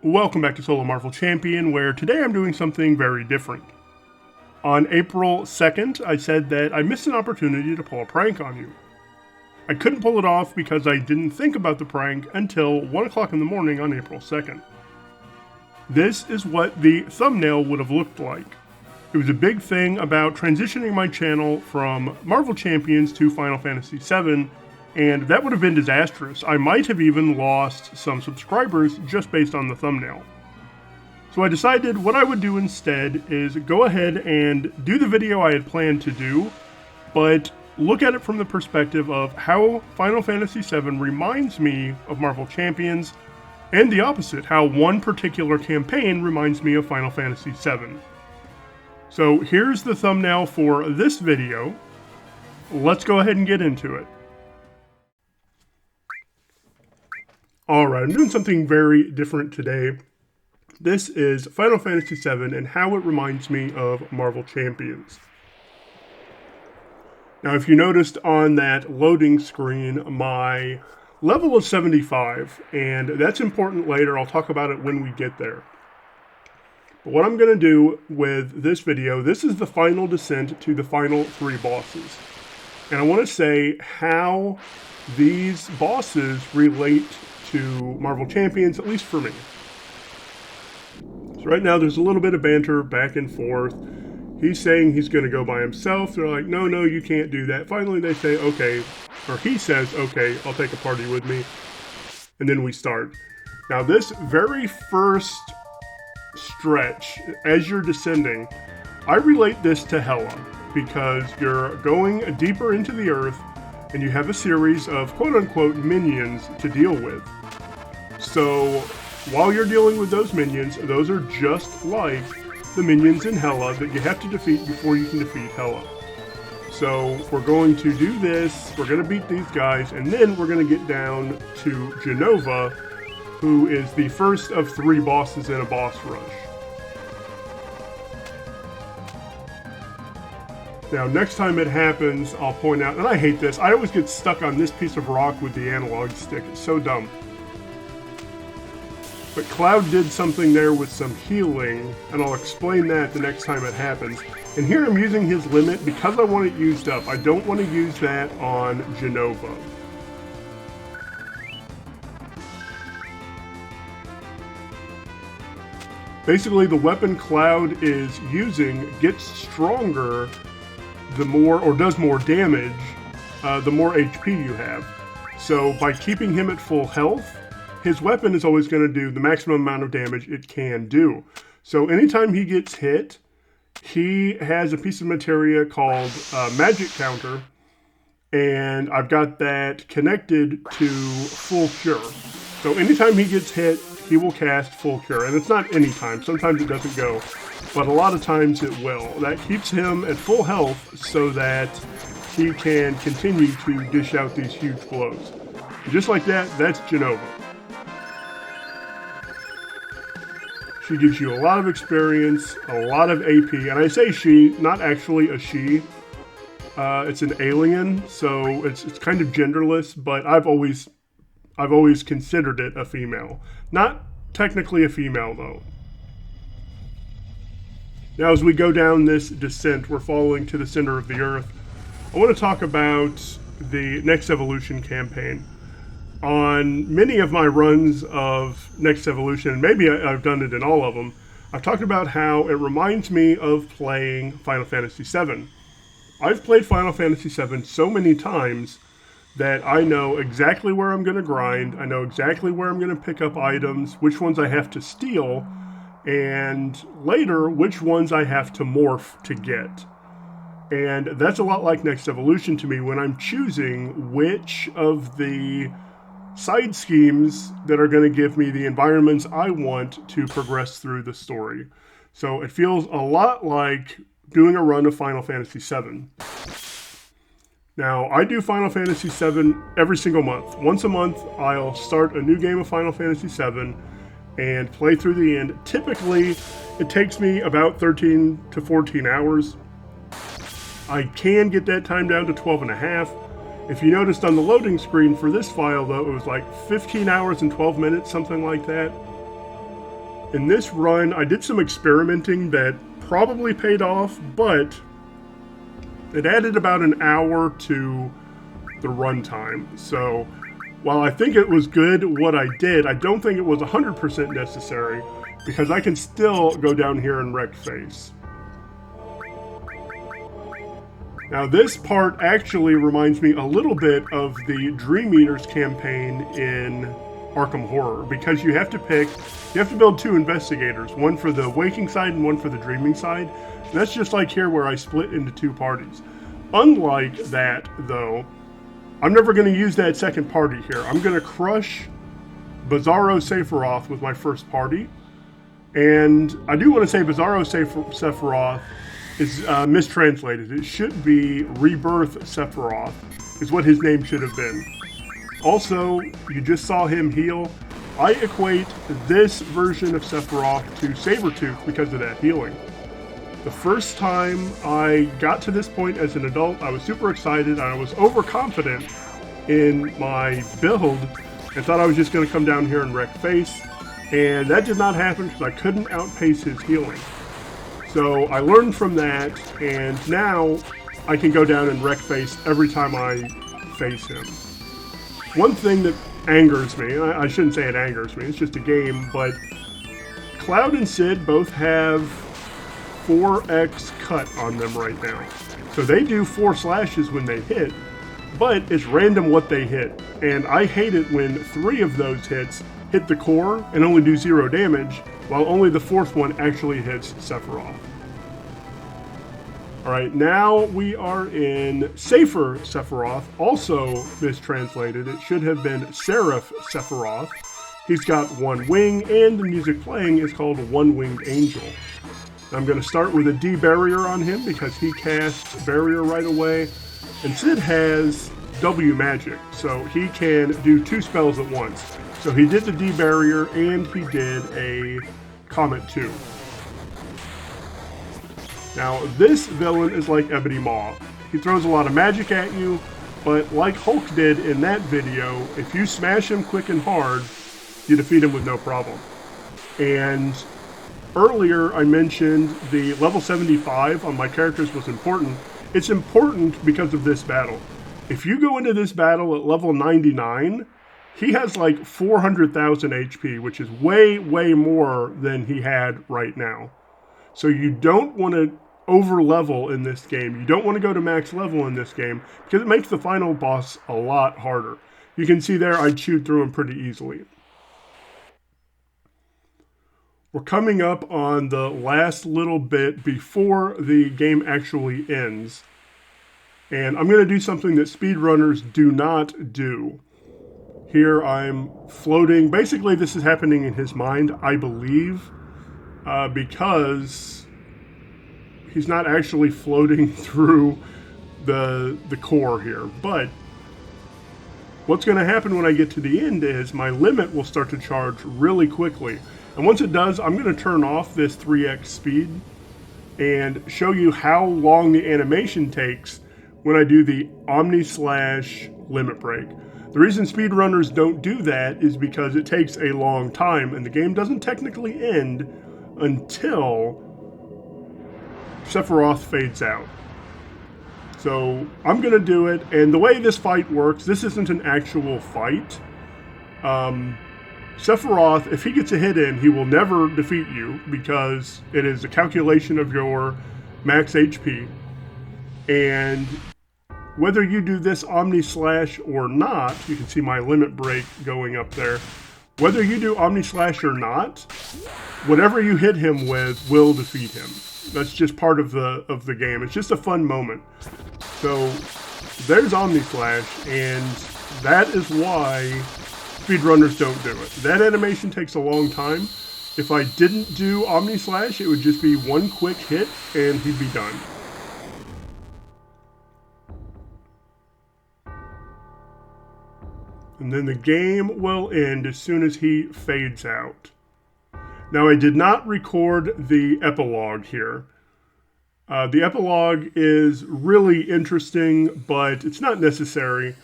Welcome back to Solo Marvel Champion, where today I'm doing something very different. On April 2nd, I said that I missed an opportunity to pull a prank on you. I couldn't pull it off because I didn't think about the prank until 1 o'clock in the morning on April 2nd. This is what the thumbnail would have looked like. It was a big thing about transitioning my channel from Marvel Champions to Final Fantasy VII, and that would have been disastrous. I might have even lost some subscribers just based on the thumbnail. So I decided what I would do instead is go ahead and do the video I had planned to do, but look at it from the perspective of how Final Fantasy VII reminds me of Marvel Champions, and the opposite, how one particular campaign reminds me of Final Fantasy VII. So here's the thumbnail for this video. Let's go ahead and get into it. Alright, I'm doing something very different today. This is Final Fantasy VII and how it reminds me of Marvel Champions. Now, if you noticed on that loading screen, my level is 75, and that's important later. I'll talk about it when we get there. But what I'm going to do with this video, this is the final descent to the final 3 bosses. And I want to say how these bosses relate to Marvel Champions, at least for me. So right now there's a little bit of banter back and forth. He's saying he's going to go by himself. They're like, no, you can't do that. Finally they say, okay, or he says, okay, I'll take a party with me. And then we start. Now this very first stretch, as you're descending, I relate this to Hela, because you're going deeper into the earth and you have a series of quote-unquote minions to deal with. So while you're dealing with those minions, those are just like the minions in Hela that you have to defeat before you can defeat Hela. So we're going to do this, we're going to beat these guys, and then we're going to get down to Genova, who is the first of 3 bosses in a boss rush. Now, next time it happens, I'll point out, and I hate this, I always get stuck on this piece of rock with the analog stick. It's so dumb. But Cloud did something there with some healing, and I'll explain that the next time it happens. And here I'm using his limit because I want it used up. I don't want to use that on Genova. Basically, the weapon Cloud is using gets stronger the more, or does more damage, the more HP you have. So by keeping him at full health, his weapon is always going to do the maximum amount of damage it can do. So anytime he gets hit, he has a piece of materia called Magic Counter, and I've got that connected to Full Cure. So anytime he gets hit, he will cast Full Cure, and it's not any time. Sometimes it doesn't go, but a lot of times it will. That keeps him at full health so that he can continue to dish out these huge blows. And just like that, that's Genova. She gives you a lot of experience, a lot of AP, and I say she, not actually a she. It's an alien, so it's kind of genderless, but I've always considered it a female. Not technically a female, though. Now, as we go down this descent, we're falling to the center of the earth. I want to talk about the Next Evolution campaign. On many of my runs of Next Evolution, and maybe I've done it in all of them, I've talked about how it reminds me of playing Final Fantasy VII. I've played Final Fantasy VII so many times that I know exactly where I'm going to grind, I know exactly where I'm going to pick up items, which ones I have to steal, and later, which ones I have to morph to get. And that's a lot like Next Evolution to me when I'm choosing which of the side schemes that are going to give me the environments I want to progress through the story. So it feels a lot like doing a run of Final Fantasy VII. Now, I do Final Fantasy VII every single month. Once a month, I'll start a new game of Final Fantasy VII and play through the end. Typically, it takes me about 13 to 14 hours. I can get that time down to 12 and a half. If you noticed on the loading screen for this file, though, it was like 15 hours and 12 minutes, something like that. In this run, I did some experimenting that probably paid off, but it added about an hour to the runtime. So while I think it was good what I did, I don't think it was 100% necessary, because I can still go down here and wreck face. Now this part actually reminds me a little bit of the Dream Eaters campaign in Arkham Horror, because you have to build two investigators, one for the waking side and one for the dreaming side. And that's just like here where I split into two parties. Unlike that, though, I'm never going to use that second party here. I'm going to crush Bizarro Sephiroth with my first party. And I do want to say Bizarro Sephiroth is mistranslated. It should be Rebirth Sephiroth, is what his name should have been. Also, you just saw him heal. I equate this version of Sephiroth to Sabertooth because of that healing. The first time I got to this point as an adult, I was super excited. I was overconfident in my build and thought I was just going to come down here and wreck face. And that did not happen because I couldn't outpace his healing. So I learned from that, and now I can go down and wreck face every time I face him. One thing that angers me, I shouldn't say it angers me, it's just a game, but Cloud and Sid both have 4x cut on them right now. So they do 4 slashes when they hit, but it's random what they hit. And I hate it when 3 of those hits hit the core and only do 0 damage, while only the 4th one actually hits Sephiroth. Alright, now we are in Safer Sephiroth, also mistranslated. It should have been Seraph Sephiroth. He's got 1 wing, and the music playing is called One-Winged Angel. I'm going to start with a D barrier on him because he casts barrier right away. And Sid has W magic, so he can do 2 spells at once. So he did the D barrier and he did a Comet 2. Now this villain is like Ebony Maw. He throws a lot of magic at you, but like Hulk did in that video, if you smash him quick and hard, you defeat him with no problem. And earlier I mentioned the level 75 on my characters was important. It's important because of this battle. If you go into this battle at level 99, he has like 400,000 HP, which is way, way more than he had right now. So you don't want to over level in this game. You don't want to go to max level in this game because it makes the final boss a lot harder. You can see there I chewed through him pretty easily. We're coming up on the last little bit before the game actually ends. And I'm going to do something that speedrunners do not do. Here I'm floating. Basically, this is happening in his mind, I believe, because he's not actually floating through the core here. But what's going to happen when I get to the end is my limit will start to charge really quickly. And once it does, I'm going to turn off this 3x speed and show you how long the animation takes when I do the Omni/Slash limit break. The reason speedrunners don't do that is because it takes a long time and the game doesn't technically end until Sephiroth fades out. So I'm going to do it, and the way this fight works, this isn't an actual fight. Sephiroth, if he gets a hit in, he will never defeat you because it is a calculation of your max HP. And whether you do this Omni/Slash or not, you can see my limit break going up there. Whether you do Omni/Slash or not, whatever you hit him with will defeat him. That's just part of the game. It's just a fun moment. So there's Omni/Slash, and that is why speedrunners don't do it. That animation takes a long time. If I didn't do Omni/Slash, it would just be one quick hit and he'd be done. And then the game will end as soon as he fades out. Now, I did not record the epilogue here. The epilogue is really interesting, but it's not necessary.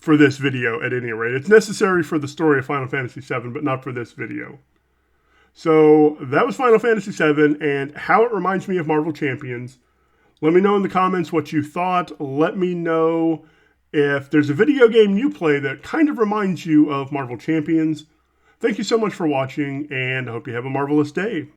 for this video at any rate. It's necessary for the story of Final Fantasy VII, but not for this video. So that was Final Fantasy VII and how it reminds me of Marvel Champions. Let me know in the comments what you thought. Let me know if there's a video game you play that kind of reminds you of Marvel Champions. Thank you so much for watching, and I hope you have a marvelous day.